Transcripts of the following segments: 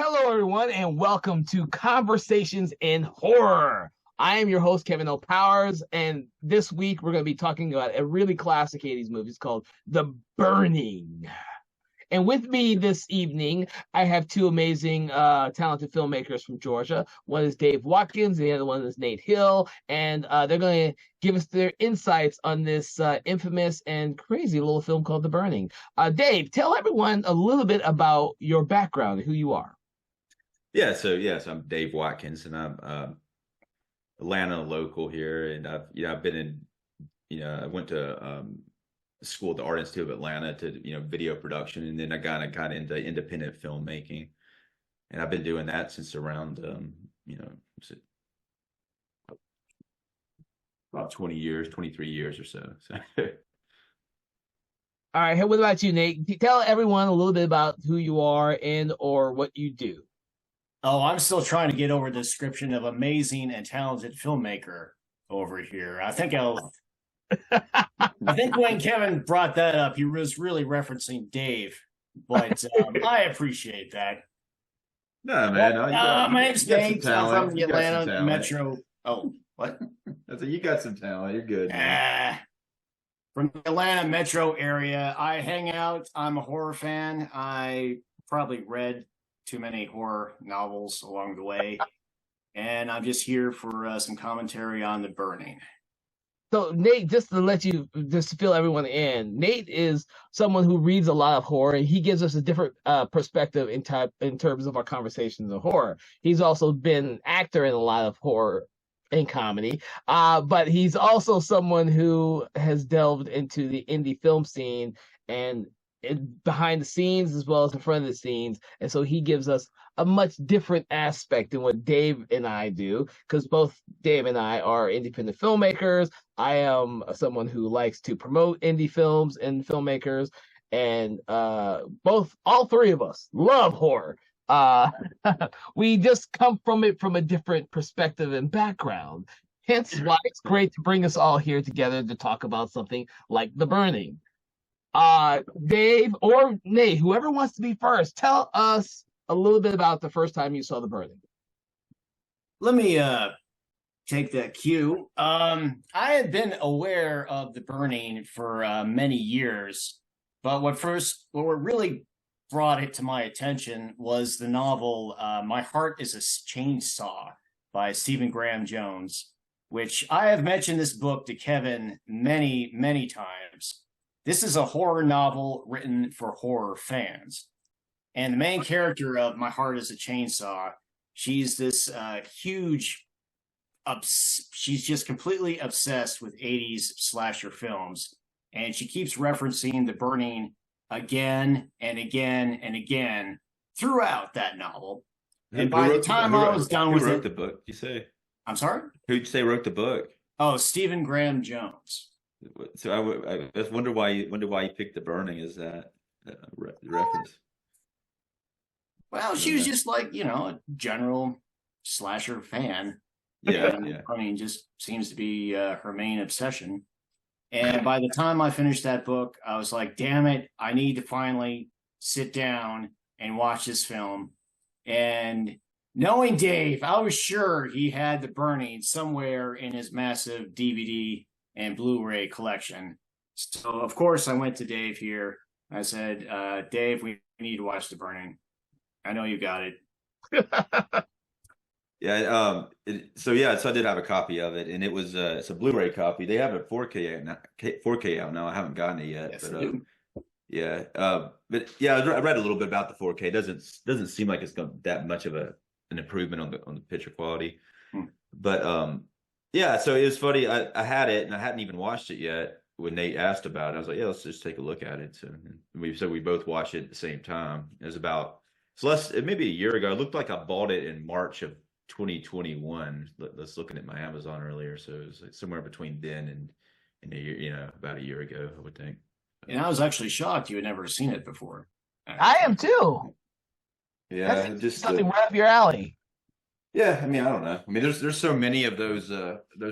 Hello, everyone, and welcome to Conversations in Horror. I am your host, Kevin O. Powers, and this week we're going to be talking about a really classic 80s movie. It's called The Burning. And with me this evening, I have two amazing, talented filmmakers from Georgia. One is Dave Watkins, and the other one is Nate Hill, and they're going to give us their insights on this infamous and crazy little film called The Burning. Dave, tell everyone a little bit about your background and who you are. So I'm Dave Watkins, and I'm Atlanta local here, and I've been in, I went to school at the Art Institute of Atlanta to video production, and then I got into independent filmmaking, and I've been doing that since around about 20 years, 23 years or so. All right, hey, what about you, Nate? Tell everyone a little bit about who you are and or what you do. Oh, I'm still trying to get over the description of amazing and talented filmmaker over here. I think when Kevin brought that up, he was really referencing Dave, but I appreciate that. No, man. My name's Dave. I'm from the Atlanta Metro. Oh, what? I said you got some talent. You're good. From the Atlanta Metro area, I hang out. I'm a horror fan. I probably read too many horror novels along the way, and I'm just here for some commentary on The Burning. So Nate, just to fill everyone in, Nate is someone who reads a lot of horror, and he gives us a different perspective in terms of our conversations of horror. He's also been an actor in a lot of horror and comedy, but he's also someone who has delved into the indie film scene and behind the scenes as well as in front of the scenes, and so he gives us a much different aspect than what Dave and I do, because both Dave and I are independent filmmakers. I am someone who likes to promote indie films and filmmakers, and all three of us love horror. We just come from it from a different perspective and background, hence why it's great to bring us all here together to talk about something like The Burning. Dave or Nate, whoever wants to be first, tell us a little bit about the first time you saw The Burning. Let me take that cue. I had been aware of The Burning for many years, but what really brought it to my attention was the novel My Heart is a Chainsaw by Stephen Graham Jones, which I have mentioned this book to Kevin many, many times. This is a horror novel written for horror fans. And the main character of My Heart is a Chainsaw, she's this she's just completely obsessed with 80s slasher films. And she keeps referencing The Burning again and again and again throughout that novel. And by the time I was done with it... Who wrote the book, you say? I'm sorry? Who'd you say wrote the book? Oh, Stephen Graham Jones. So I just wonder why you picked The Burning as that reference. Well, she was just like, a general slasher fan. Yeah. Burning just seems to be her main obsession. And by the time I finished that book, I was like, damn it, I need to finally sit down and watch this film. And knowing Dave, I was sure he had The Burning somewhere in his massive DVD and Blu-ray collection. So, of course, I went to Dave here. I said, Dave, we need to watch The Burning. I know you got it. So I did have a copy of it, and it was it's a Blu-ray copy. They have a 4K out now. I haven't gotten it yet. Yes, I read a little bit about the 4K. It doesn't seem like it's got that much of an improvement on the picture quality. But so it was funny. I had it, and I hadn't even watched it yet when Nate asked about it. I was like, yeah, let's just take a look at it. So we both watched it at the same time. It was maybe a year ago. It looked like I bought it in March of 2021. Let's looking at my Amazon earlier. So it was like somewhere between then and a year, about a year ago, I would think. And I was actually shocked you had never seen it before. I am too. Yeah, that's just something right up your alley. Yeah, I mean, I don't know. I mean, there's so many of these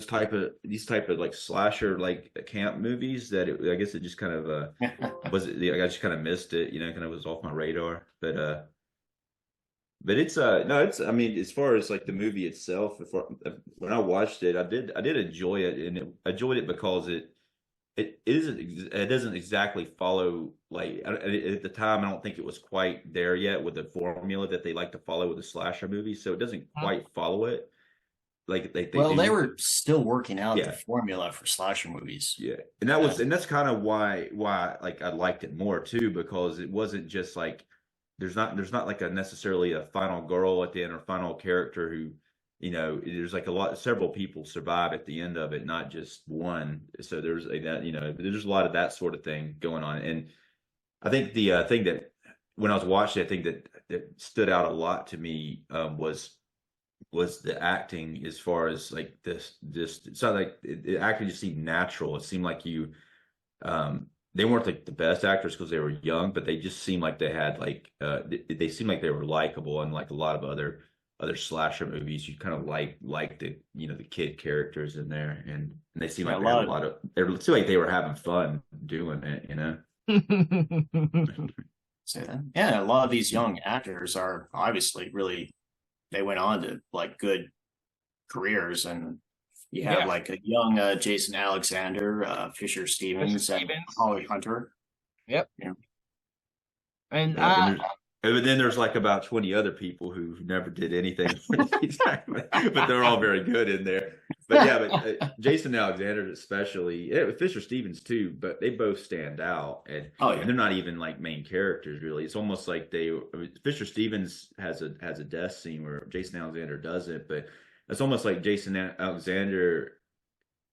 type of like slasher like camp movies that I guess it just kind of I just kind of missed it, kind of was off my radar. But But it's no, it's I mean, as far as like the movie itself, when I watched it, I did enjoy it, and I enjoyed it because it doesn't exactly follow like at the time. I don't think it was quite there yet with the formula that they like to follow with a slasher movie, so it doesn't quite follow it like they Well, do. they were still working out Yeah. the formula for slasher movies. Yeah, and that was, and that's kind of why like I liked it more too, because it wasn't just like there's not like a necessarily a final girl at the end or final character who, there's like several people survive at the end of it, not just one. So there's there's a lot of that sort of thing going on, and I think the thing that when I was watching, I think that stood out a lot to me was the acting, as far as like this it sounded like it acting just seemed natural. It seemed like they weren't like the best actors because they were young, but they just seemed like they had like they seemed like they were likable, and like a lot of other slasher movies, you kind of like the the kid characters in there, and they seemed like they had it seemed like they were having fun doing it. Say that. Yeah, a lot of these young actors are obviously really, they went on to like good careers, and you have like a young Jason Alexander, Fisher Stevens, and Holly Hunter. Yep. Yeah. And but then there's like about 20 other people who never did anything exactly, but they're all very good in there. But yeah, but Jason Alexander especially, Fisher Stevens too, but they both stand out, and and they're not even like main characters really. It's almost like Fisher Stevens has a death scene where Jason Alexander doesn't, but it's almost like Jason Alexander,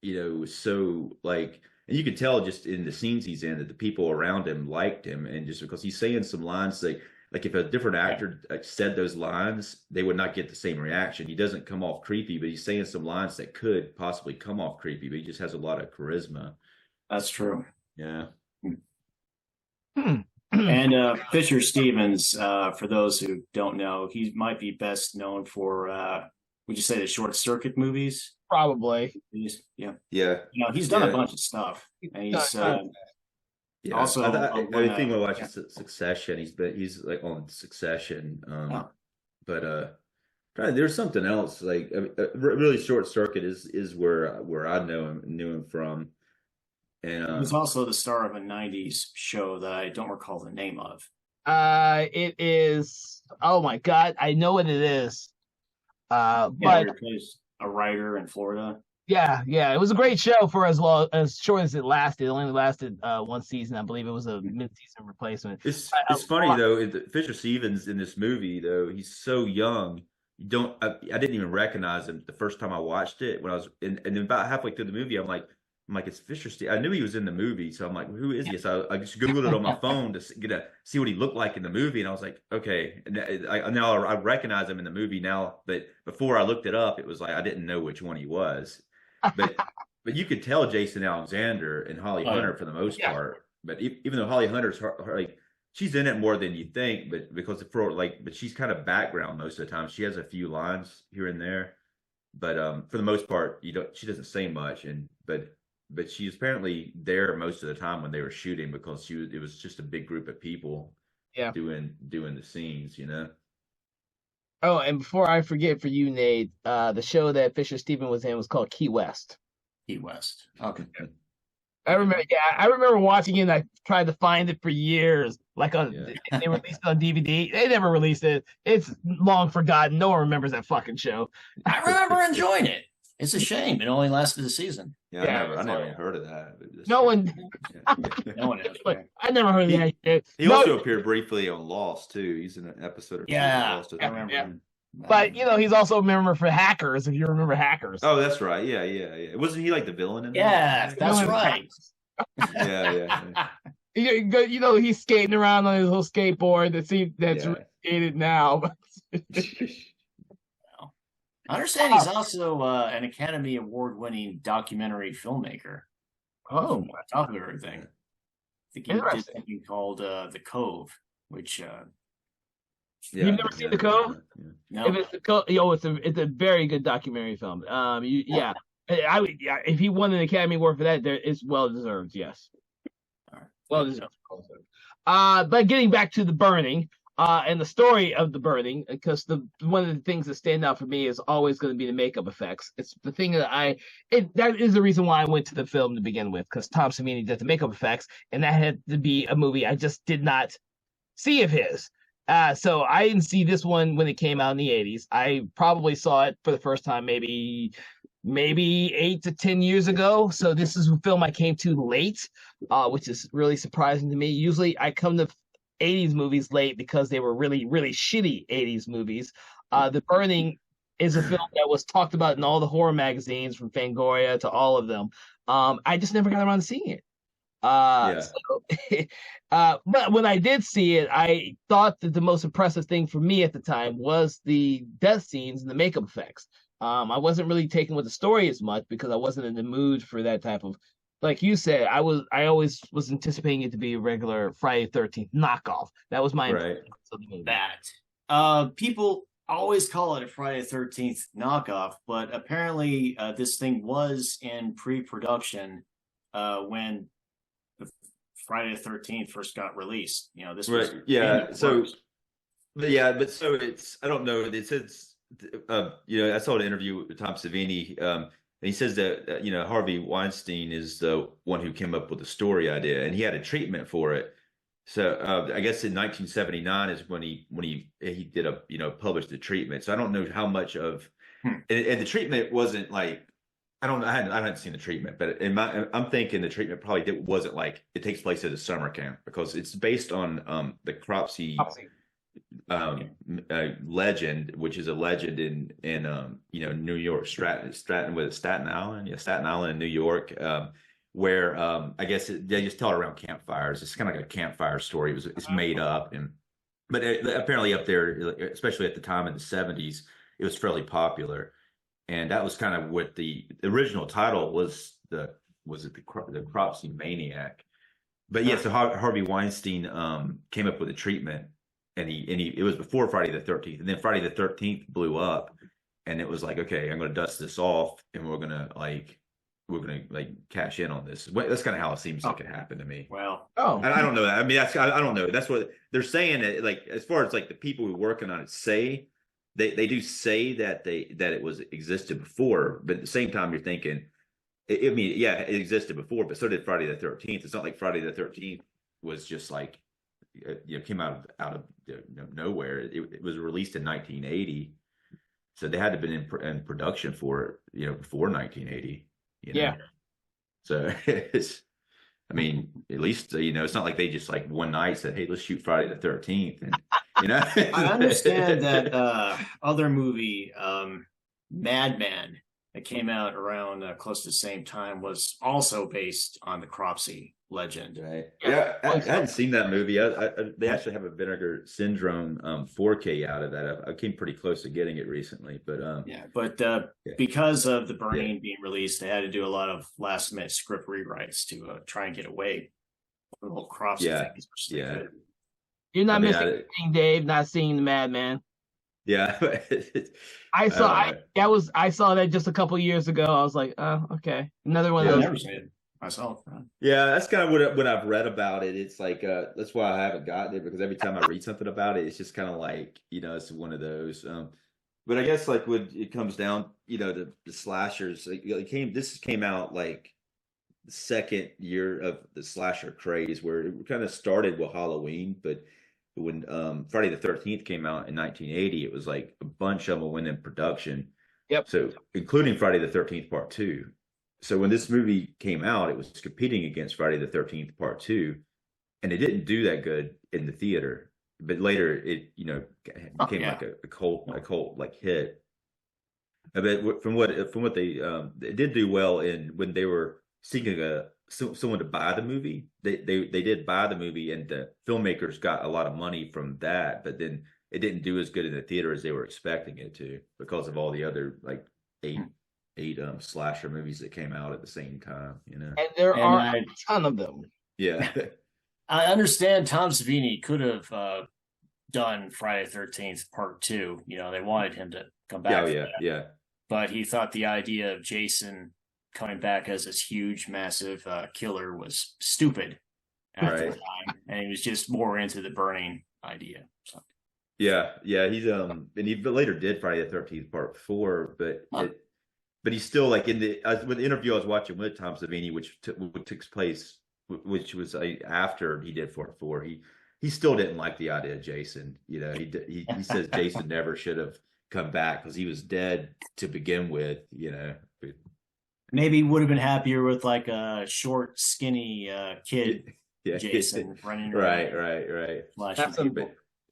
was so like, and you could tell just in the scenes he's in that the people around him liked him, and just because he's saying some lines like if a different actor said those lines, they would not get the same reaction. He doesn't come off creepy, but he's saying some lines that could possibly come off creepy, but he just has a lot of charisma. That's true. Yeah. And Fisher Stevens, for those who don't know, he might be best known for would you say the Short Circuit movies? Probably. Yeah. He's done a bunch of stuff. And he's also I think I watched Succession. He's like on Succession. But there's something else like really Short Circuit is where I knew him from. And he's also the star of a 90s show that I don't recall the name of. It is, oh my God, I know what it is. But he plays a writer in Florida. Yeah, it was a great show for as short as it lasted. It only lasted one season, I believe. It was a mid-season replacement. It's funny though. Fisher Stevens in this movie though, he's so young. I didn't even recognize him the first time I watched it. When I was and about halfway through the movie, I'm like, it's Fisher Stevens. I knew he was in the movie, so I'm like, who is he? So I just Googled it on my phone to see what he looked like in the movie, and I was like, okay. And now I recognize him in the movie now, but before I looked it up, it was like I didn't know which one he was. But you could tell Jason Alexander and Holly Hunter for the most part. But even though Holly Hunter's like she's in it more than you think, but but she's kind of background most of the time. She has a few lines here and there, but for the most part, she doesn't say much. But she's apparently there most of the time when they were shooting because it was just a big group of people doing the scenes, Oh, and before I forget, for you, Nate, the show that Fisher Stevens was in was called Key West. Key West. Okay. I remember watching it, and I tried to find it for years. They released it on DVD. They never released it. It's long forgotten. No one remembers that fucking show. I remember enjoying it. It's a shame it only lasted a season. I never heard of that. No one has. I never heard of that. He also appeared briefly on Lost too. He's in an episode of Lost. I remember him. But he's also a member for Hackers, if you remember Hackers. Oh, that's right. Yeah. Wasn't he like the villain in that? Yeah, that's right. Yeah. He's skating around on his little skateboard that's dated now. I understand he's also an Academy Award-winning documentary filmmaker. Oh, on top of everything. I think he did something called The Cove, which you've never seen The Cove? No. If it's The Cove, it's a very good documentary film. If he won an Academy Award for that, it's well deserved. Yes, well deserved. But getting back to The Burning, and the story of The Burning, because one of the things that stand out for me is always going to be the makeup effects. It's the thing that that is the reason why I went to the film to begin with, because Tom Savini did the makeup effects, and that had to be a movie I just did not see of his. So I didn't see this one when it came out in the 80s. I probably saw it for the first time maybe 8 to 10 years ago. So this is a film I came to late, which is really surprising to me. Usually I come to 80s movies late because they were really, really shitty 80s movies. The Burning is a film that was talked about in all the horror magazines, from Fangoria to all of them. I just never got around to seeing it. But when I did see it, I thought that the most impressive thing for me at the time was the death scenes and the makeup effects. I wasn't really taken with the story as much because I wasn't in the mood for that type of, like you said, I always was anticipating it to be a regular Friday the 13th knockoff. That was my impression of the movie. People always call it a Friday the 13th knockoff, but apparently this thing was in pre-production when Friday the 13th first got released. This was it's, I don't know. It says, I saw an interview with Tom Savini, and he says that Harvey Weinstein is the one who came up with the story idea, and he had a treatment for it. So I guess in 1979 is when he did published the treatment. So I don't know how much of, and the treatment wasn't like, I don't know. I hadn't seen the treatment, but I'm thinking the treatment probably wasn't like it takes place at a summer camp, because it's based on the Cropsey legend, which is a legend in New York, Staten Island, Staten Island in New York, where I guess they just tell it around campfires. It's kind of like a campfire story. It's made up, but apparently up there, especially at the time in the 70s, it was fairly popular. And that was kind of what the original title was. The Cropsey Maniac. But yeah, so Harvey Weinstein came up with a treatment, and it was before Friday the 13th, and then Friday the 13th blew up, and it was like, okay, I'm going to dust this off, and we're gonna cash in on this. That's kind of how it seems like it happened to me. Well, I don't know that. I mean, I don't know. That's what they're saying. It, like, as far as like the people who are working on it say. They do say that it existed before, but at the same time, you're thinking, it existed before, but so did Friday the 13th. It's not like Friday the 13th was just like, came out of nowhere. It was released in 1980, so they had to have been in production for it, before 1980. Yeah. So it's, I mean, at least it's not like they just like one night said, "Hey, let's shoot Friday the 13th." And I understand that other movie, Madman, that came out around close to the same time, was also based on the Cropsey legend. Right. Yeah, I hadn't seen that movie. They actually have a Vinegar Syndrome 4K out of that. I came pretty close to getting it recently, but because of The Burning being released, they had to do a lot of last minute script rewrites to try and get away from the whole Cropsey thing. You're not missing anything, Dave. Not seeing the Madman. Yeah, I saw that just a couple years ago. I was like, oh, okay, another one of those. I've never seen it myself. Yeah, that's kind of what I've read about it. It's like that's why I haven't gotten it, because every time I read something about it, it's just kind of like it's one of those. But I guess like when it comes down, the slashers, this came out like the second year of the slasher craze, where it kind of started with Halloween, but when Friday the 13th came out in 1980, it was like a bunch of them went in production. Yep. So including Friday the 13th Part 2. So when this movie came out, it was competing against Friday the 13th Part 2, and it didn't do that good in the theater. But later it became like a cult like hit. But from what they it did do well when they were seeking someone to buy the movie. They did buy the movie, and the filmmakers got a lot of money from that, but then it didn't do as good in the theater as they were expecting it to, because of all the other like eight slasher movies that came out at the same time, And there are a ton of them. Yeah. I understand Tom Savini could have done Friday the 13th Part 2. They wanted him to come back. Yeah. But he thought the idea of Jason coming back as this huge, massive killer was stupid. at the Right. time, and he was just more into the burning idea. So, Yeah, he's and he later did Friday the 13th Part 4, but he's still like in with the interview I was watching with Tom Savini, which took place, which was after he did Part 4. He still didn't like the idea of Jason. You know, he says Jason never should have come back because he was dead to begin with. You know, maybe he would have been happier with like a short, skinny kid, Jason running around. Right. Flashing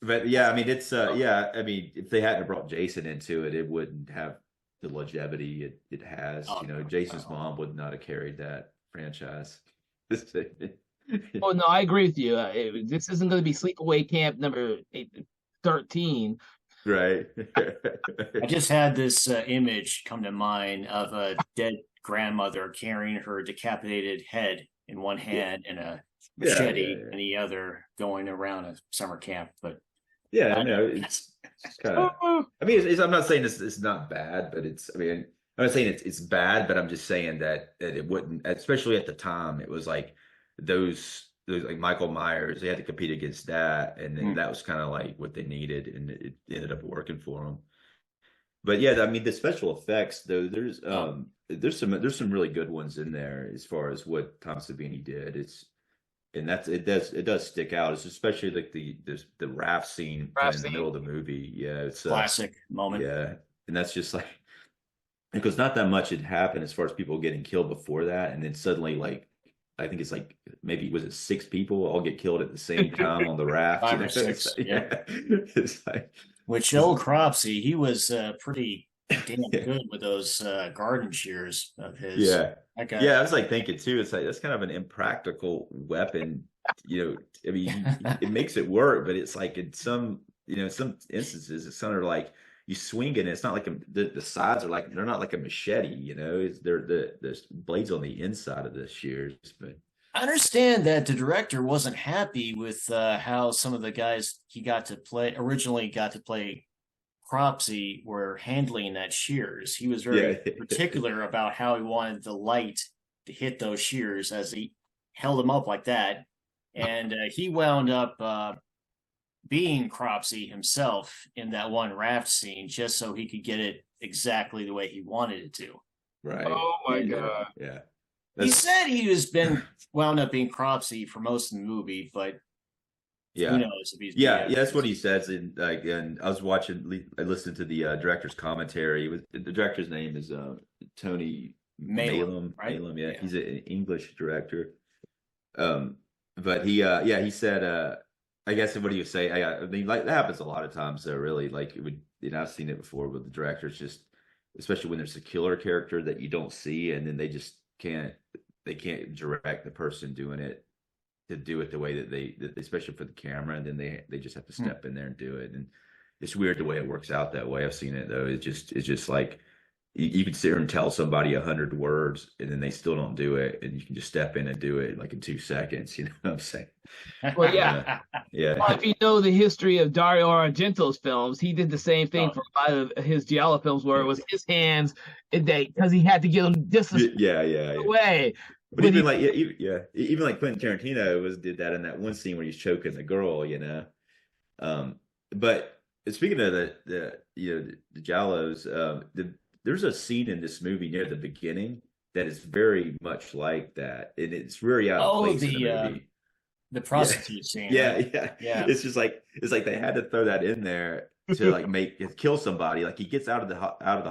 But yeah, I mean, it's I mean, if they hadn't brought Jason into it, it wouldn't have the longevity it has. You know, Jason's mom would not have carried that franchise. Oh no, I agree with you. This isn't going to be Sleepaway Camp number 13. Right. I just had this image come to mind of a dead grandmother carrying her decapitated head in one hand and a machete in the other, going around a summer camp. But yeah, I know it's kind of. I mean, I'm not saying it's not bad, but it's. I mean, I'm not saying it's bad, but I'm just saying that it wouldn't, especially at the time. It was like those like Michael Myers. They had to compete against that, and then that was kind of like what they needed, and it ended up working for them. But yeah, I mean, the special effects though, there's some really good ones in there as far as what Tom Savini did. And it does stick out. It's especially like the raft scene in the middle of the movie. Yeah, it's classic moment. Yeah, and that's just like, because not that much had happened as far as people getting killed before that, and then suddenly, like, I think it's like maybe was it 6 people all get killed at the same time on the raft? 5 or 6. Yeah. It's like, which old Cropsey, he was pretty damn good with those garden shears of his. Yeah. I was like thinking too, it's like that's kind of an impractical weapon. You know, I mean, it makes it work, but it's like in some instances, it's kind of like you swing it, and it's not like the sides are like, they're not like a machete. You know, they're the blades on the inside of the shears. But I understand that the director wasn't happy with how some of the guys he originally got to play Cropsey were handling that shears. He was very particular about how he wanted the light to hit those shears as he held them up like that. And he wound up being Cropsey himself in that one raft scene just so he could get it exactly the way he wanted it to. Right. Oh my God. Yeah. He said he wound up being Cropsey for most of the movie, but who knows if he's that's what he says. And I listened to the director's commentary. The director's name is Tony Malum, right? Malum, yeah. He's an English director. But he said, I guess what do you say? I mean, like that happens a lot of times. So really, like it would, I've seen it before with the directors, just especially when there's a killer character that you don't see, and then they just can't direct the person doing it to do it the way that they especially for the camera, and then they just have to step in there and do it. And it's weird the way it works out that way. I've seen it though. It's just like you can sit here and tell somebody 100 words and then they still don't do it, and you can just step in and do it like in 2 seconds. You know what I'm saying? Well, yeah. Well, if you know the history of Dario Argento's films, he did the same thing for a lot of his giallo films, where it was his hands, because he had to get them just away. But even like Quentin Tarantino did that in that one scene where he's choking the girl, you know. But speaking of the giallos, there's a scene in this movie near the beginning that is very much like that, and it's very out of place in the movie. The prostitute scene. Yeah. It's just like they had to throw that in there to like kill somebody. Like he gets out of the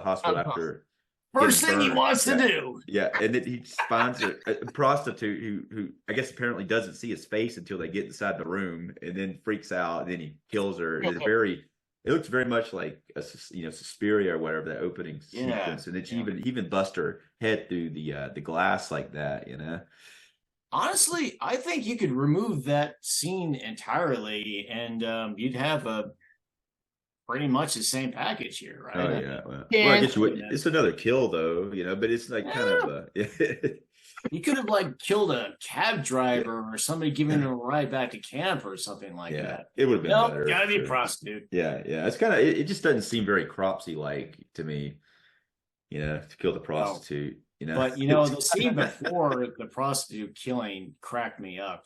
hospital after. First thing he wants to do. Yeah, and then he finds a prostitute who I guess apparently doesn't see his face until they get inside the room, and then freaks out, and then he kills her. It looks very much like Suspiria or whatever, that opening sequence, and it's even bust her head through the glass like that, you know. Honestly, I think you could remove that scene entirely, and you'd have pretty much the same package here, right? Oh yeah. Well, I guess it's another kill though, you know, but it's like kind of you could have like killed a cab driver or somebody giving him a ride back to camp or something like that. It would have been better. Gotta be a prostitute. Yeah. It's kind of it just doesn't seem very Cropsey like to me, you know, to kill the prostitute. You know, but the scene before the prostitute killing cracked me up.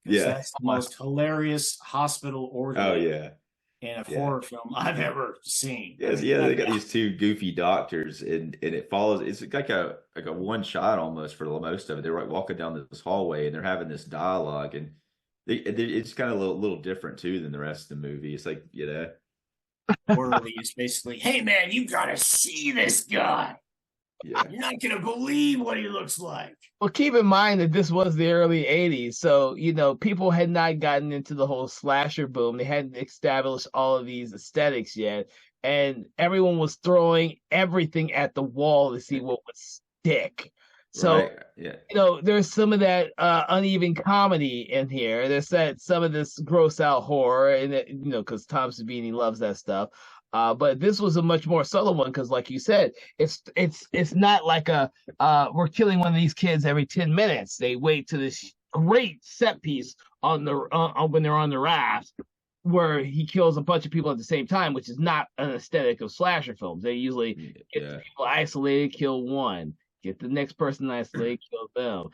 Because Yeah. that's the most hilarious hospital Oh orgy yeah. in a Yeah. horror film I've ever seen. Yes, yeah, they got these two goofy doctors, and it follows. It's like a one shot almost for the most of it. They're like walking down this hallway, and they're having this dialogue, and it's kind of a little different too than the rest of the movie. It's like Orderly is basically, hey man, you gotta see this guy. yeah, You're not gonna believe what he looks like. Well, keep in mind that this was the early 80s. So, people had not gotten into the whole slasher boom. They hadn't established all of these aesthetics yet. And everyone was throwing everything at the wall to see what would stick. So, right, yeah, there's some of that uneven comedy in here. There's some of this gross out horror, and because Tom Savini loves that stuff. But this was a much more subtle one because, like you said, it's not like we're killing one of these kids every 10 minutes. They wait to this great set piece on the when they're on the raft where he kills a bunch of people at the same time, which is not an aesthetic of slasher films. They usually get the people isolated, kill one. Get the next person isolated, kill them.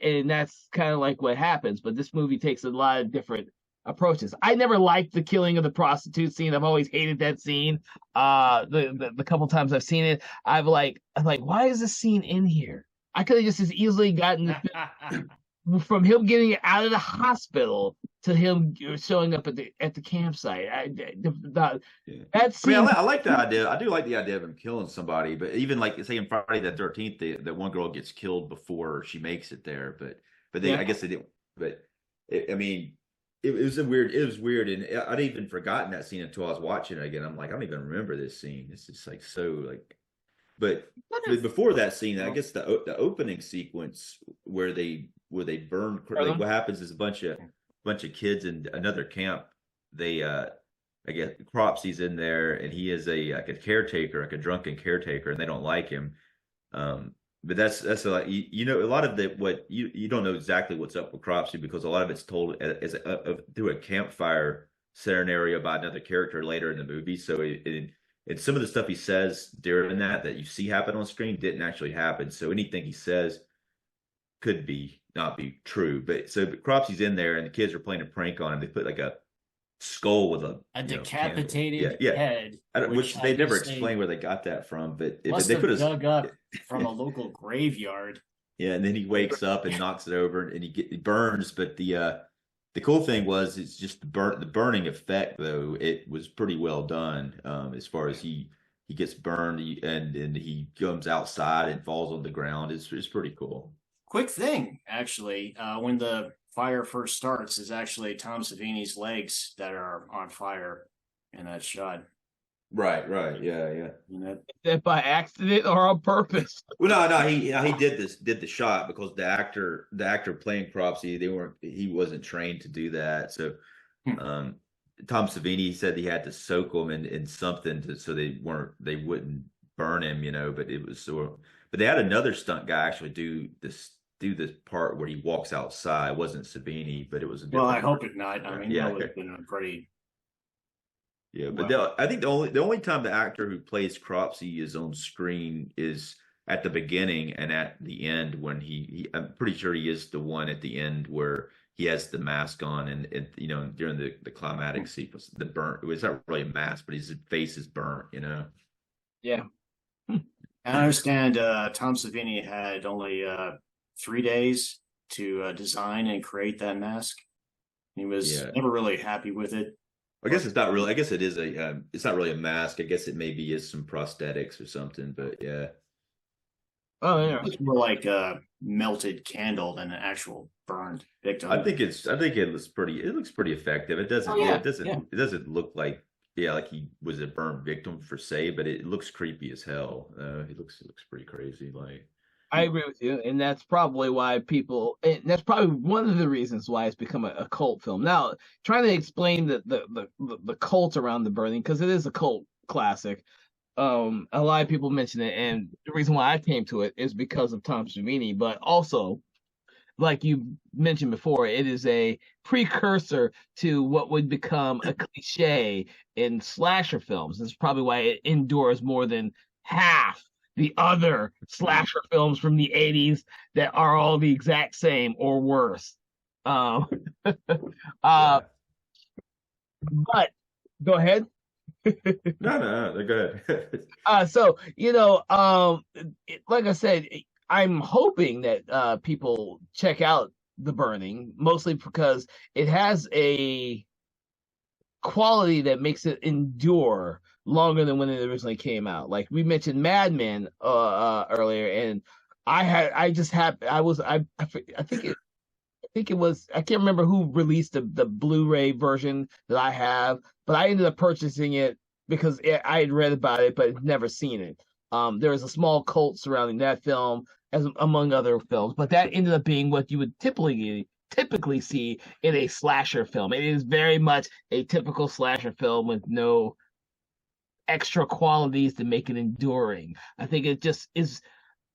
And that's kind of like what happens. But this movie takes a lot of different approaches. I never liked the killing of the prostitute scene. I've always hated that scene. The couple times I've seen it, I'm like, why is this scene in here? I could have just as easily gotten from him getting out of the hospital to him showing up at the campsite. That scene. I mean, I like the idea. I do like the idea of him killing somebody, but even like say in Friday the 13th, that one girl gets killed before she makes it there. But I guess they didn't. But I mean, it was weird, and I'd even forgotten that scene until I was watching it again. I'm like, I don't even remember this scene. It's just like so like. But before that scene, I guess the opening sequence where they burn. Like, what happens is a bunch of kids in another camp. They I guess Cropsy's in there, and he is like a caretaker, like a drunken caretaker, and they don't like him. But that's like a lot of what you don't know exactly what's up with Cropsy because a lot of it's told as through a campfire scenario by another character later in the movie. So and some of the stuff he says during that you see happen on screen didn't actually happen. So anything he says could not be true. But Cropsy's in there, and the kids are playing a prank on him. They put like a skull with a decapitated head, which they never explain where they got that from. But they put dug up from a local graveyard. Yeah, and then he wakes up and knocks it over, and he burns. But the cool thing was it's just the burning effect, though. It was pretty well done as far as he gets burned and he comes outside and falls on the ground. It's pretty cool. Quick thing, actually, when the fire first starts, is actually Tom Savini's legs that are on fire in that shot. Right, yeah. Is that by accident or on purpose? Well, no, he did the shot because the actor playing Cropsy, he wasn't trained to do that. So, Tom Savini said he had to soak them in something so they wouldn't burn him, But it was but they had another stunt guy actually do this part where he walks outside. It wasn't Savini, but it was I hope it not. I mean, that would have been a pretty. Yeah, but I think the only time the actor who plays Cropsy is on screen is at the beginning and at the end when I'm pretty sure he is the one at the end where he has the mask on and during the climatic sequence, the burnt. It was not really a mask, but his face is burnt. Yeah. I understand Tom Savini had only 3 days to design and create that mask. He was never really happy with it. I guess it's not really. I guess it is it's not really a mask. I guess it maybe is some prosthetics or something. But yeah. Oh yeah. It's more like a melted candle than an actual burned victim. I think it looks pretty. It looks pretty effective. It doesn't. It doesn't look like like he was a burned victim per se, but it looks creepy as hell. It looks pretty crazy. Like. I agree with you, and that's probably why that's probably one of the reasons why it's become a cult film. Now, trying to explain the cult around The Burning, because it is a cult classic. A lot of people mention it, and the reason why I came to it is because of Tom Savini, but also, like you mentioned before, it is a precursor to what would become a cliche in slasher films. That's probably why it endures more than half the other slasher films from the 80s that are all the exact same or worse. Um, Yeah. but go ahead. No, go ahead. So like I said, I'm hoping that people check out The Burning, mostly because it has a quality that makes it endure longer than when it originally came out. Like we mentioned Mad Men earlier, and I think it was, I can't remember who released the Blu-ray version that I have, but I ended up purchasing it because I had read about it but had never seen it. There was a small cult surrounding that film, as among other films, but that ended up being what you would typically see in a slasher film. It is very much a typical slasher film with no extra qualities to make it enduring. I think it just is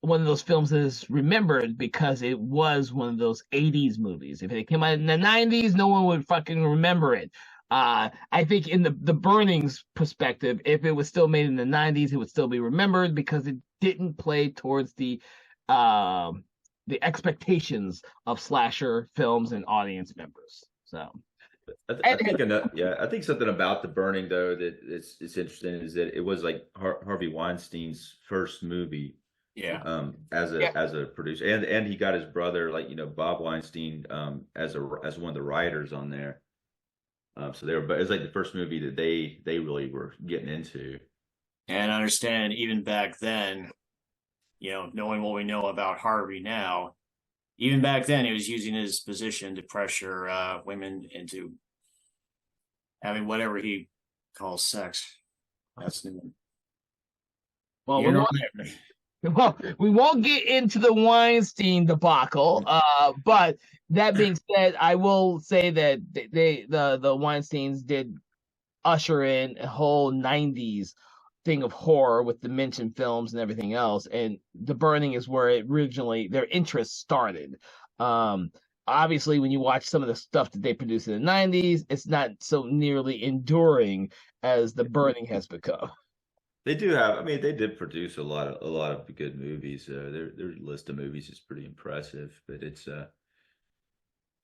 one of those films that is remembered because it was one of those 80s movies. If it came out in the 90s, no one would fucking remember it. I think in the Burnings perspective, if it was still made in the 90s, it would still be remembered because it didn't play towards the expectations of slasher films and audience members. So I think I think something about The Burning though that it's interesting is that it was like Harvey Weinstein's first movie. Yeah. As a producer, and he got his brother, like Bob Weinstein, as one of the writers on there. So but it's like the first movie that they really were getting into. And I understand even back then, knowing what we know about Harvey now, even back then he was using his position to pressure women into having whatever he calls sex. That's new. Well, we won't get into the Weinstein debacle, but that being said, I will say that the Weinsteins did usher in a whole 90s thing of horror with the mentioned films and everything else, and The Burning is where their interest started. Obviously, when you watch some of the stuff that they produced in the 90s, it's not so nearly enduring as The Burning has become. They do have. I mean, they did produce a lot of good movies. Their list of movies is pretty impressive. But it's I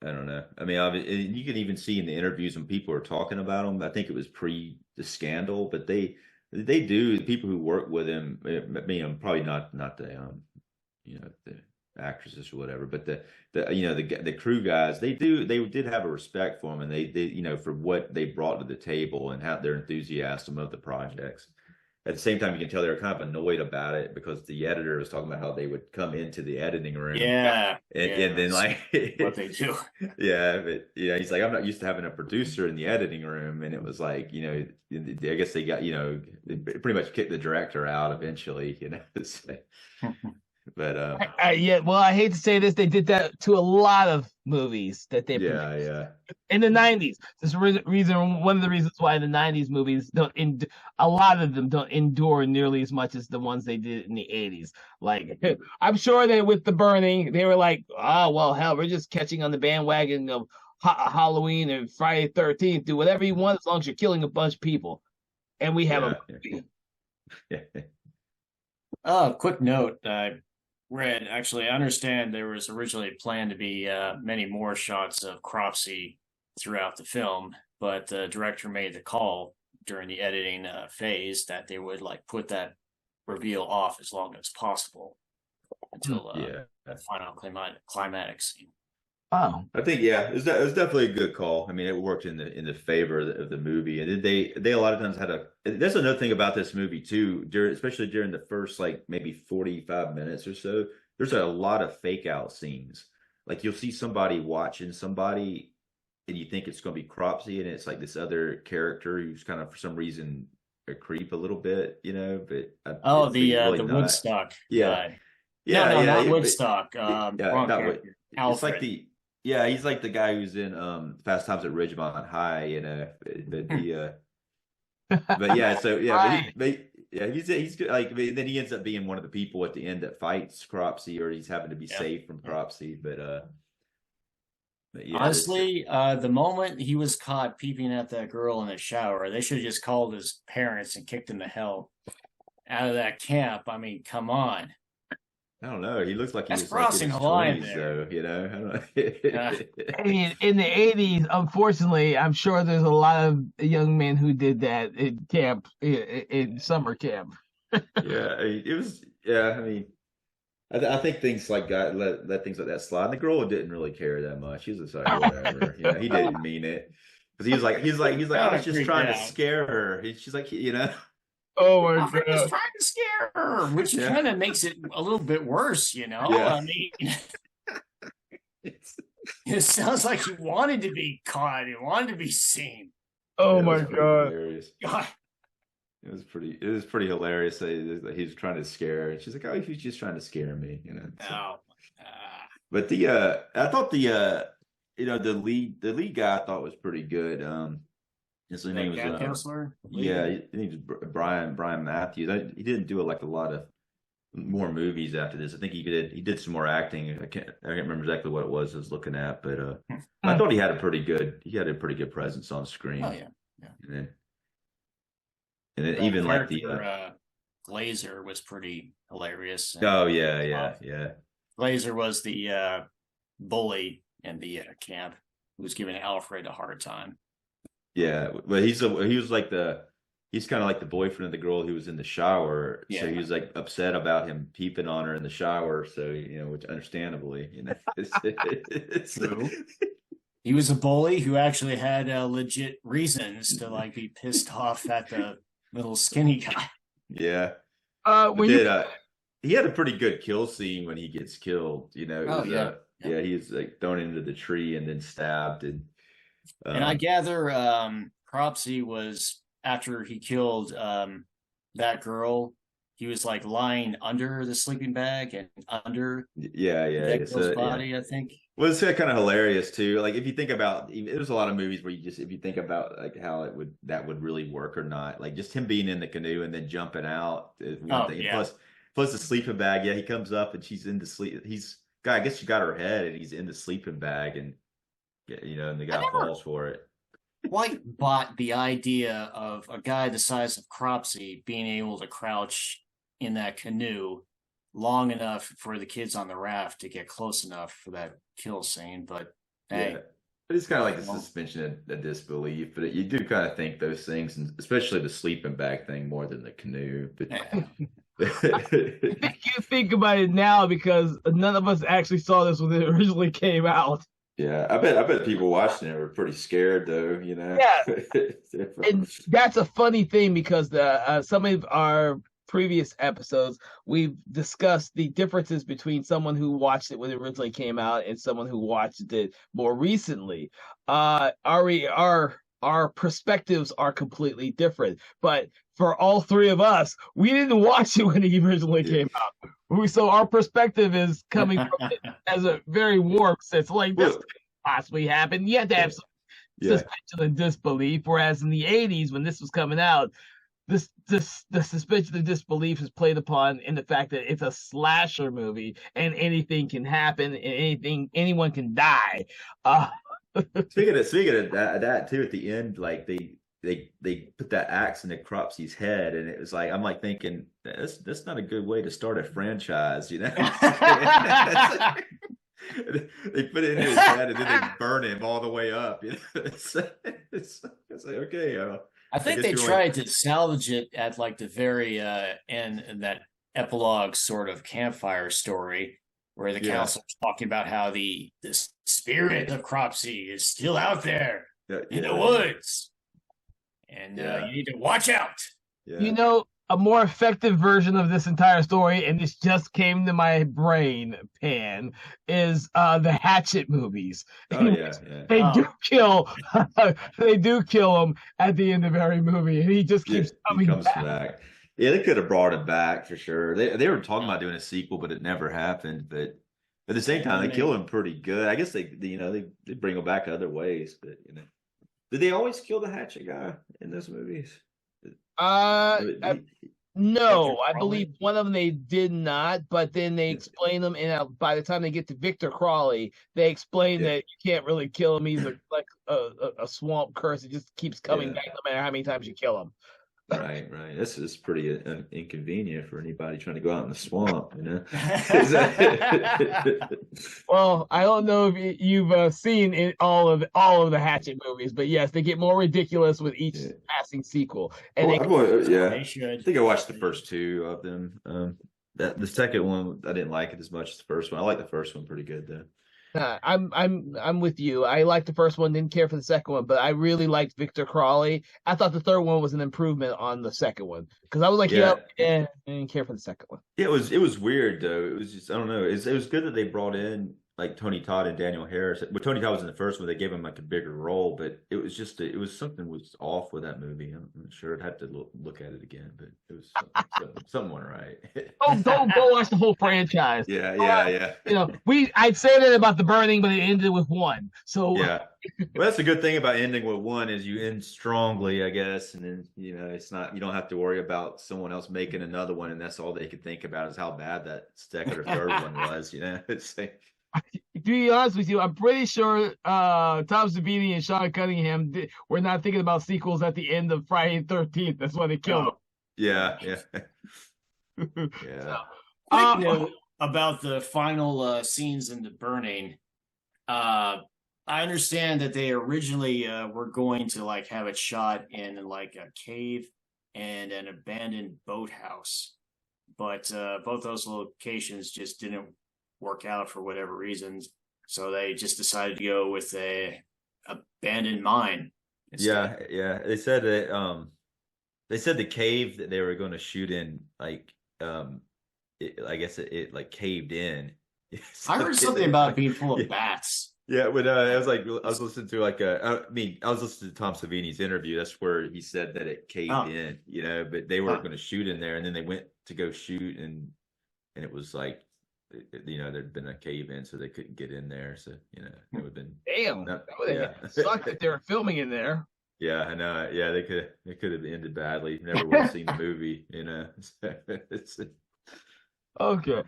don't know. I mean, you can even see in the interviews when people are talking about them. I think it was pre the scandal, but they do. The people who work with him. I mean, probably not the the actresses or whatever, but the crew guys. They did have a respect for him, and they for what they brought to the table and how their enthusiasm of the projects. At the same time, you can tell they were kind of annoyed about it because the editor was talking about how they would come into the editing room. And then like what they do. Yeah, but he's like, I'm not used to having a producer in the editing room. And it was like, I guess they got, they pretty much kicked the director out eventually, But I hate to say this, they did that to a lot of movies that they produced in the 90s. This one of the reasons why the 90s movies a lot of them don't endure nearly as much as the ones they did in the 80s. Like I'm sure that with The Burning, they were like, oh well, hell, we're just catching on the bandwagon of Halloween and Friday 13th. Do whatever you want as long as you're killing a bunch of people, and we have a movie. Quick note. Red, actually, I understand there was originally planned to be many more shots of Cropsey throughout the film, but the director made the call during the editing phase that they would put that reveal off as long as possible until the final climatic scene. Oh, I think it was definitely a good call. I mean, it worked in the favor of the movie, and then they a lot of times had That's another thing about this movie too. Especially during the first maybe 45 minutes or so, there's a lot of fake out scenes. Like you'll see somebody watching somebody, and you think it's going to be Cropsey, and it's like this other character who's kind of for some reason a creep a little bit, But the Woodstock guy. Not Woodstock. Wrong character. It's like he's like the guy who's in Fast Times at Ridgemont High, he's like, then he ends up being one of the people at the end that fights Cropsey, or he's having to be saved from Cropsey. But honestly, the moment he was caught peeping at that girl in the shower, they should have just called his parents and kicked him to hell out of that camp. I mean, come on. I don't know. He looks like he That's was like in crossing his the line 20s, there. though. You know, I don't I mean, in the 80s, unfortunately, I'm sure there's a lot of young men who did that in camp, in summer camp. yeah, I mean, it was. Yeah, I mean, I think things like that let things like that slide. And the girl didn't really care that much. He was just like, whatever. You know, he didn't mean it because he's like, I Kinda was just freaked trying to out. scare her. She's like, you know, Oh my I'm just God. trying to scare her, which yeah, kind of makes it a little bit worse, you know? yeah. I mean, it sounds like he wanted to be caught. He wanted to be seen. Oh It was my pretty God. hilarious. God. It was pretty hilarious that he was trying to scare her. And she's like, oh, he's just trying to scare me, you know. So. Oh. But I thought the lead guy I thought was pretty good. His name was Cat counselor? yeah, I think it was Brian Matthews. He didn't do like a lot of more movies after this. I think he did some more acting. I can't remember exactly what it was I was looking at, but I thought he had a pretty good presence on screen. Oh, yeah. And then even like the Glazer was pretty hilarious. oh yeah. Glazer was the bully in the camp who was giving Alfred a hard time. Yeah, but he's kind of like the boyfriend of the girl who was in the shower. Yeah. So he was like upset about him peeping on her in the shower. So, you know, which understandably, you know, True. He was a bully who actually had legit reasons to like be pissed off at the little skinny guy. yeah. When he had a pretty good kill scene when he gets killed. You know, Yeah. he's like thrown into the tree and then stabbed, and I gather Cropsey was after he killed that girl. He was like lying under the sleeping bag and under that girl's body. I think. Well, it's kind of hilarious too. Like if you think about, there's a lot of movies where if you think about like how that would really work or not. Like just him being in the canoe and then jumping out is one thing. Yeah. Plus the sleeping bag. Yeah, he comes up and she's in the sleep. I guess she got her head and he's in the sleeping bag and you know, and the guy falls for it. Quite bought the idea of a guy the size of Cropsey being able to crouch in that canoe long enough for the kids on the raft to get close enough for that kill scene. But hey, yeah. But it's kind of like the suspension of disbelief. But you do kind of think those things, and especially the sleeping bag thing, more than the canoe. But you think about it now because none of us actually saw this when it originally came out. Yeah, I bet people watching it were pretty scared though, you know. Yeah, and that's a funny thing because some of our previous episodes we've discussed the differences between someone who watched it when it originally came out and someone who watched it more recently. Our perspectives are completely different, but for all three of us, we didn't watch it when it originally came out. So our perspective is coming from it as a very warm sense. Like this possibly happened. You had to have some suspension of disbelief. Whereas in the 80s, when this was coming out, the suspension of disbelief is played upon in the fact that it's a slasher movie and anything can happen and anyone can die. Speaking of that too, at the end, like they put that axe in the Cropsey's head, and it was like I'm like thinking that's not a good way to start a franchise, you know. They put it in his head and then they burn him all the way up. You know? It's like okay. I think they tried to salvage it at like the very end in that epilogue sort of campfire story where the council's talking about how the spirit of Cropsey is still out there in the woods. And you need to watch out. Yeah. You know, a more effective version of this entire story, and this just came to my brain, Pan, is the Hatchet movies. Oh yeah. They do kill him at the end of every movie, and he just keeps coming back. Yeah, they could have brought it back for sure. They were talking about doing a sequel, but it never happened. But at the same time, they kill him pretty good. I guess they bring him back other ways, but you know, did they always kill the Hatchet guy in those movies? No, I believe one of them they did not, but then they explain them, and by the time they get to Victor Crawley, they explain that you can't really kill him. He's like a swamp curse; it just keeps coming back no matter how many times you kill him. Right. This is pretty inconvenient for anybody trying to go out in the swamp, you know. Well, I don't know if you've seen all of the Hatchet movies, but yes, they get more ridiculous with each passing sequel. And they should. I think I watched the first two of them. That the second one I didn't like it as much as the first one. I like the first one pretty good though. I'm with you. I liked the first one, didn't care for the second one, but I really liked Victor Crawley. I thought the third one was an improvement on the second one because I was like, I didn't care for the second one. Yeah, it was weird though. It was just I don't know. It was good that they brought in like Tony Todd and Daniel Harris. But Tony Todd was in the first one. They gave him like a bigger role, but it was just it was something was off with that movie. I'm not sure. I'd have to look at it again, but it was something went right. Go watch the whole franchise. Yeah. You know, I'd say that about The Burning, but it ended with one. So yeah. Well, that's the good thing about ending with one is you end strongly, I guess, and then it's not you don't have to worry about someone else making another one, and that's all they could think about is how bad that second or third one was. It's like. To be honest with you, I'm pretty sure Tom Savini and Sean Cunningham were not thinking about sequels at the end of Friday the 13th. That's why they killed him. Yeah. Quick note about the final scenes in The Burning. I understand that they originally were going to like have it shot in like a cave and an abandoned boathouse, but both those locations just didn't work out for whatever reasons, so they just decided to go with a abandoned mine instead. Yeah. They said that the cave that they were going to shoot in, like I guess it like caved in. So I heard something about being full of bats. Yeah, when I was listening to I was listening to Tom Savini's interview. That's where he said that it caved in, but they were going to shoot in there, and then they went to go shoot, and it was like. There'd been a cave in, so they couldn't get in there. So it would have been that would have sucked if they were filming in there. Yeah, I know. Yeah, they could have ended badly. Never would have seen the movie. Okay.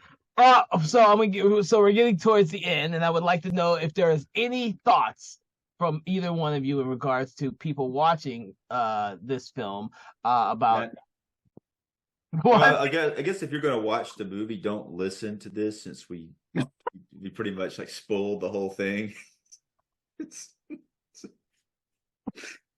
So we're getting towards the end, and I would like to know if there's any thoughts from either one of you in regards to people watching this film about. Well, I guess if you're going to watch the movie, don't listen to this since we pretty much like spoiled the whole thing.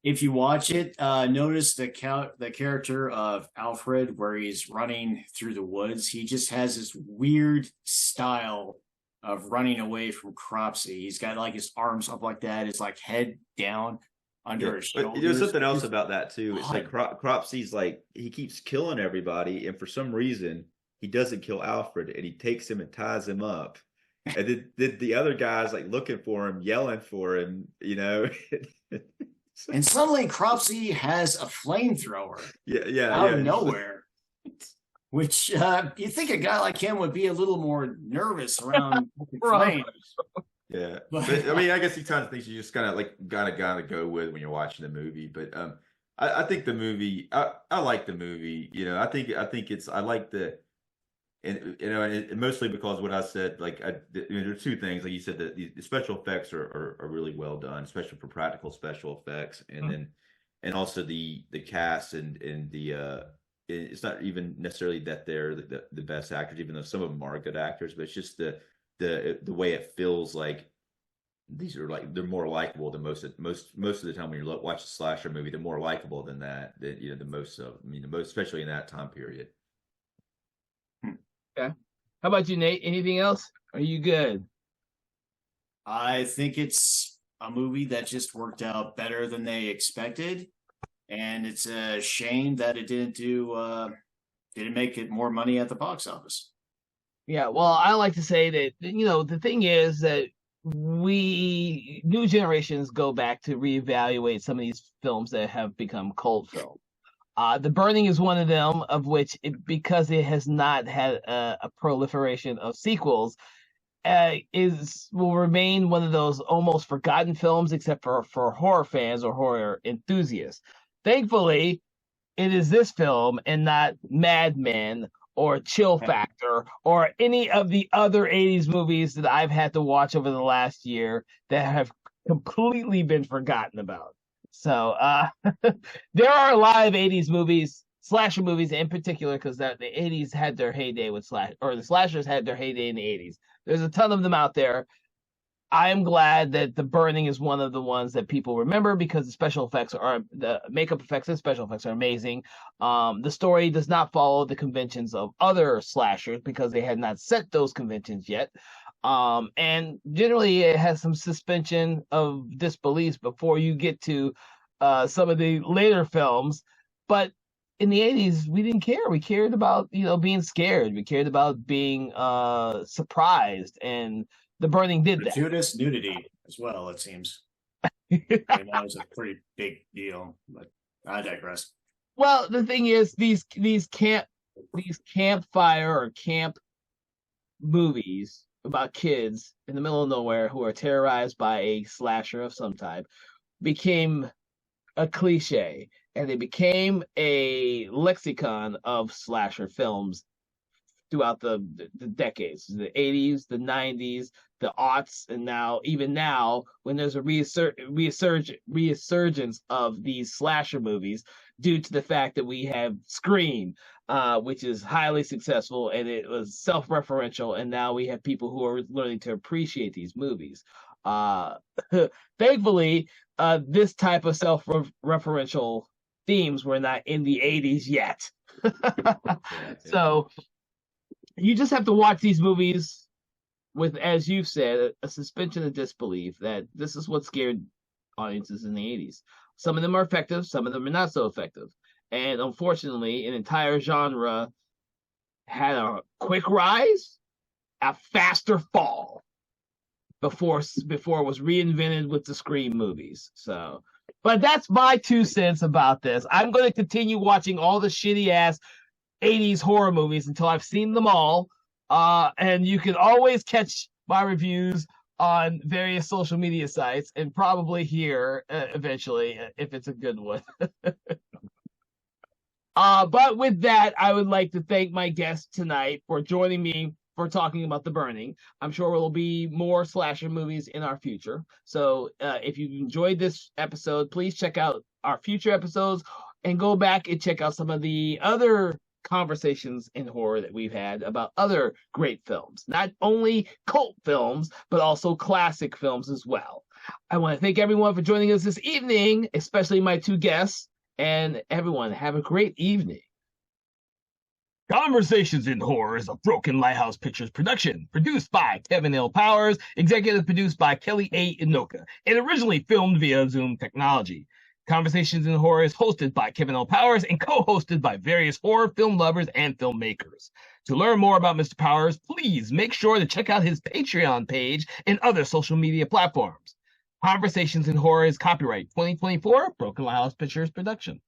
If you watch it, notice the character of Alfred where he's running through the woods. He just has this weird style of running away from Cropsey. He's got like his arms up like that, his like head down. Under his shoulders. But there's something else about that too. It's like Cropsey's like he keeps killing everybody, and for some reason he doesn't kill Alfred, and he takes him and ties him up, and then the other guy's like looking for him, yelling for him, And suddenly Cropsey has a flamethrower. Out of nowhere. Which you think a guy like him would be a little more nervous around flames. Yeah, but I mean, I guess these kinds of things you just kind of like gotta go with when you're watching the movie. But I think the movie, I like the movie. I think I like and mostly because what I said, like there are two things. Like you said, that the special effects are really well done, especially for practical special effects, and then and also the cast and the. It's not even necessarily that they're the best actors, even though some of them are good actors, but it's just the way it feels like these are like they're more likable than most of the time when you watch a slasher movie. They're more likable than that. The most of the most, especially in that time period. Okay. How about you, Nate? Anything else? Are you good? I think it's a movie that just worked out better than they expected, and it's a shame that it didn't make it more money at the box office. Yeah, well, I like to say that, the thing is that new generations go back to reevaluate some of these films that have become cult films. The Burning is one of them, of which, because it has not had a proliferation of sequels, will remain one of those almost forgotten films, except for horror fans or horror enthusiasts. Thankfully, it is this film and not Mad Men or Chill Factor or any of the other 80s movies that I've had to watch over the last year that have completely been forgotten about. So there are a lot of 80s movies, slasher movies in particular, because the 80s had their heyday with the slashers had their heyday in the 80s. There's a ton of them out there. I am glad that The Burning is one of the ones that people remember because the makeup effects and special effects are amazing. The story does not follow the conventions of other slashers because they had not set those conventions yet. And generally it has some suspension of disbelief before you get to some of the later films. But in the 80s, we didn't care. We cared about, being scared. We cared about being surprised, and The Burning did that. Gratuitous nudity as well, it seems. I mean, that was a pretty big deal, but I digress. Well, the thing is, these campfire or camp movies about kids in the middle of nowhere who are terrorized by a slasher of some type became a cliche, and they became a lexicon of slasher films throughout the decades, the 80s, the 90s, the aughts, and now when there's a resurgence of these slasher movies due to the fact that we have Scream, which is highly successful and it was self-referential, and now we have people who are learning to appreciate these movies. Thankfully, this type of self-referential themes were not in the 80s yet. So you just have to watch these movies with, as you've said, a suspension of disbelief that this is what scared audiences in the 80s. Some of them are effective, some of them are not so effective. And unfortunately, an entire genre had a quick rise, a faster fall before it was reinvented with the Scream movies. So, but that's my 2 cents about this. I'm going to continue watching all the shitty ass 80s horror movies until I've seen them all. And you can always catch my reviews on various social media sites and probably here eventually if it's a good one. But with that, I would like to thank my guest tonight for joining me for talking about The Burning. I'm sure there will be more slasher movies in our future. So if you enjoyed this episode, please check out our future episodes and go back and check out some of the other conversations in horror that we've had about other great films, not only cult films, but also classic films as well. I want to thank everyone for joining us this evening, especially my 2 guests, and everyone have a great evening. Conversations in Horror is a Broken Lighthouse Pictures production, produced by Kevin L. Powers, executive produced by Kelly A. Inoka, and originally filmed via Zoom technology. Conversations in Horror is hosted by Kevin L. Powers and co-hosted by various horror film lovers and filmmakers. To learn more about Mr. Powers, please make sure to check out his Patreon page and other social media platforms. Conversations in Horror is copyright 2024 Broken Lighthouse Pictures production.